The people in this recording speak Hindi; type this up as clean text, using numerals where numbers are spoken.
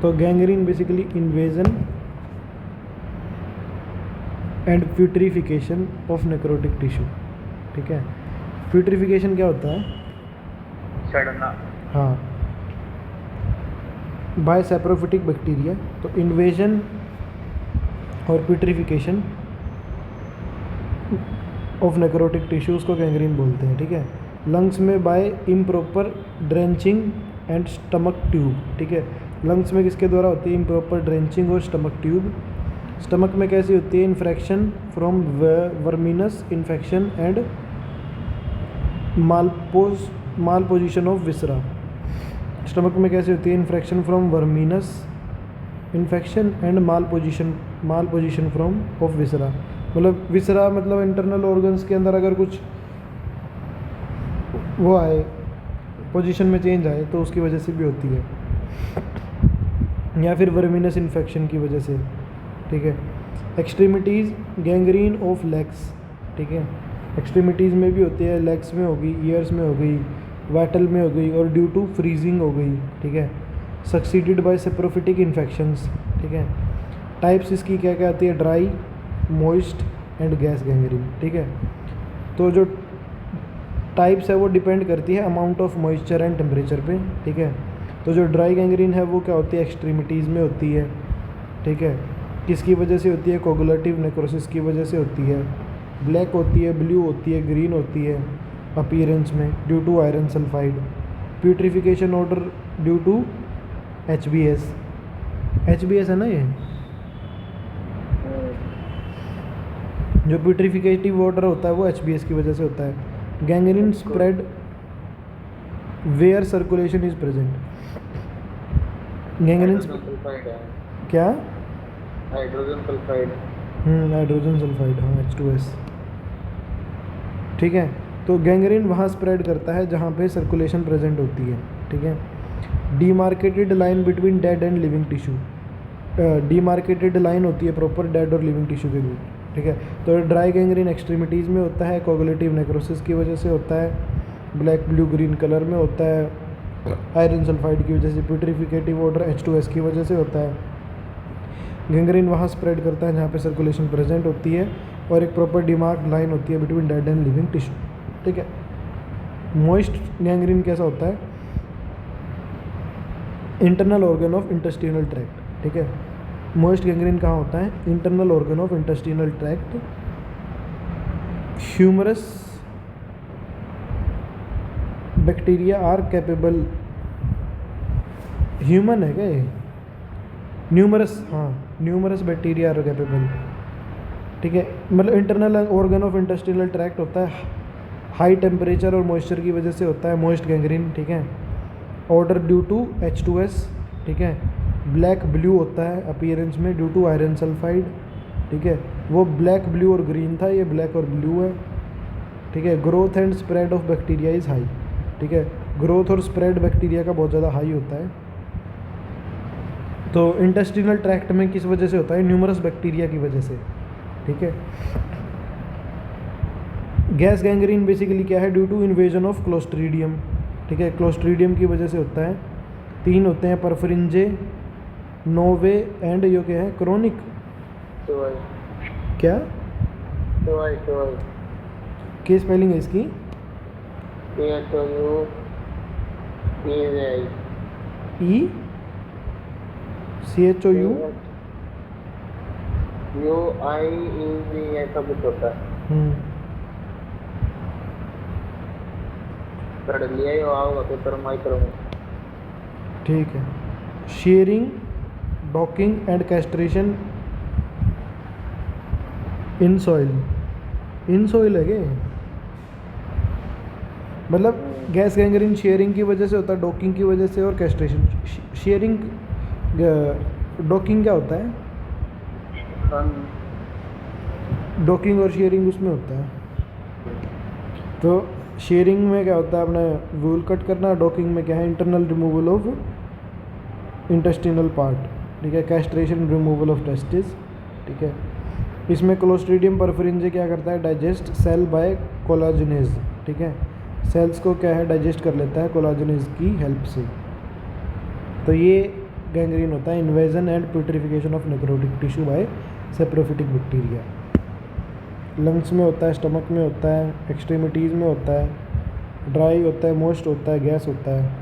तो gangrene basically invasion and putrefaction of necrotic tissue. ठीक है, प्यूट्रिफिकेशन क्या होता है? सड़ना। हाँ, बाय सैप्रोफिटिक बैक्टीरिया। तो इन्वेजन और प्यूट्रिफिकेशन ऑफ नेक्रोटिक टिश्यूज़ को गैंग्रीन बोलते हैं। ठीक है, लंग्स में by improper drenching and stomach tube. ठीक है, लंग्स में किसके द्वारा होती है? इम्प्रॉपर ड्रेंचिंग और स्टमक ट्यूब। स्टमक में कैसी होती है? Infection from verminous infection and malposition of viscera. Stomach में कैसी होती है? Infection from verminous infection and malposition from of viscera. मतलब विसरा मतलब इंटरनल ऑर्गन्स के अंदर अगर कुछ वो आए, पोजीशन में चेंज आए, तो उसकी वजह से भी होती है, या फिर वर्मिनस इन्फेक्शन की वजह से। ठीक है, एक्सट्रीमिटीज़ गैंग्रीन ऑफ लेग्स। ठीक है, एक्सट्रीमिटीज़ में भी होती है, लेग्स में हो गई, ईयर्स में हो गई, वाइटल में हो गई, और ड्यू टू फ्रीजिंग हो गई। ठीक है, सक्सीडेड बाय सेप्रोफिटिक इन्फेक्शंस। ठीक है, टाइप्स इसकी क्या क्या आती है? Dry, moist and gas gangrene. ठीक है, तो जो टाइप्स है वो डिपेंड करती है amount of moisture and temperature पे। ठीक है, तो जो ड्राई गैंग्रीन है वो क्या होती है? एक्सट्रीमिटीज़ में होती है। ठीक है, किसकी वजह से होती है? कोगुलेटिव नेक्रोसिस की वजह से होती है। ब्लैक होती है, ब्लू होती है, ग्रीन होती है अपीयरेंस में, due to iron sulphide. Putrefaction odour due to HBS। HBS है ना ये, जो प्यूट्रिफिकेटिव ऑर्डर होता है वो HBS की वजह से होता है। Gangrene spread where circulation is present. Gangrene sulphide है। क्या? Hydrogen sulphide. हाइड्रोजन सल्फाइड, हाँ, H2S। ठीक है, तो गैंग्रीन वहाँ स्प्रेड करता है जहाँ पे सर्कुलेशन प्रेजेंट होती है। ठीक है, demarcated line between dead and living tissue. Demarcated line होती है प्रॉपर डेड और लिविंग टिश्यू के बीच। ठीक है, तो ड्राई गैंग्रीन एक्सट्रीमिटीज़ में होता है, कोगुलेटिव नेक्रोसिस की वजह से होता है, ब्लैक ब्लू ग्रीन कलर में होता है, आयरन सल्फाइड की वजह से, प्यूट्रिफिकेटिव ऑर्डर H2S की वजह से होता है। गैंग्रीन वहाँ स्प्रेड करता है जहाँ पे सर्कुलेशन प्रेजेंट होती है, और एक प्रॉपर डिमार्क लाइन होती है between dead and living tissue. ठीक है, मॉइस्ट गैंग्रीन कैसा होता है? Internal organ of intestinal tract. ठीक है, मॉइस्ट गैंग्रीन कहाँ होता है? Internal organ of intestinal tract. Humorous bacteria are capable. Human है क्या ये? न्यूमरस, हाँ, न्यूमरस बैक्टीरिया आर कैपेबल। ठीक है, मतलब internal organ of intestinal tract होता है, हाई टेम्परेचर और मॉइस्चर की वजह से होता है मॉइस्ट गैंग्रीन। ठीक है, ऑर्डर ड्यू टू H2S। ठीक है, ब्लैक ब्लू होता है अपीयरेंस में ड्यू टू आयरन सल्फाइड। ठीक है, वो ब्लैक ब्लू और ग्रीन था, ये ब्लैक और ब्लू है। ठीक है, growth and spread of bacteria is high. ठीक है, ग्रोथ और स्प्रेड बैक्टीरिया का बहुत ज़्यादा हाई होता है। तो इंटेस्टिनल ट्रैक्ट में किस वजह से होता है? न्यूमरस बैक्टीरिया की वजह से। ठीक है, गैस गैंग्रीन बेसिकली क्या है? Due to invasion of Clostridium. ठीक है, क्लोस्ट्रीडियम की वजह से होता है। 3 होते हैं, परफरिंजे, नोवे एंड यो क्या है? क्रोनिक। क्या क्या स्पेलिंग है इसकी? CHOU ऐसा कुछ होता है। पढ़ लिया ही होगा पेपर माइक्रो में। ठीक है, sharing, docking and castration in soil. In soil है क्या? मतलब गैस गैंग्रीन शेयरिंग की वजह से होता है, डॉकिंग की वजह से, और कैस्ट्रेशन। शेयरिंग, डॉकिंग क्या होता है? डॉकिंग और शेयरिंग उसमें होता है। तो शेयरिंग में क्या होता है? अपने वूल कट करना। डॉकिंग में क्या है? Internal removal of intestinal part. ठीक है, कैस्ट्रेशन, रिमूवल ऑफ टेस्टिस। ठीक है, इसमें क्लोस्ट्रीडियम परफरिंजे क्या करता है? Digest cell by collagenase. ठीक है, सेल्स को क्या है? डाइजेस्ट कर लेता है कोलाजिनेज की हेल्प से। तो ये गैंग्रीन होता है invasion and putrefaction of necrotic tissue by saprophytic bacteria. Lungs में होता है, स्टमक में होता है, एक्सट्रीमिटीज़ में होता है, ड्राई होता है, मोस्ट होता है, गैस होता है।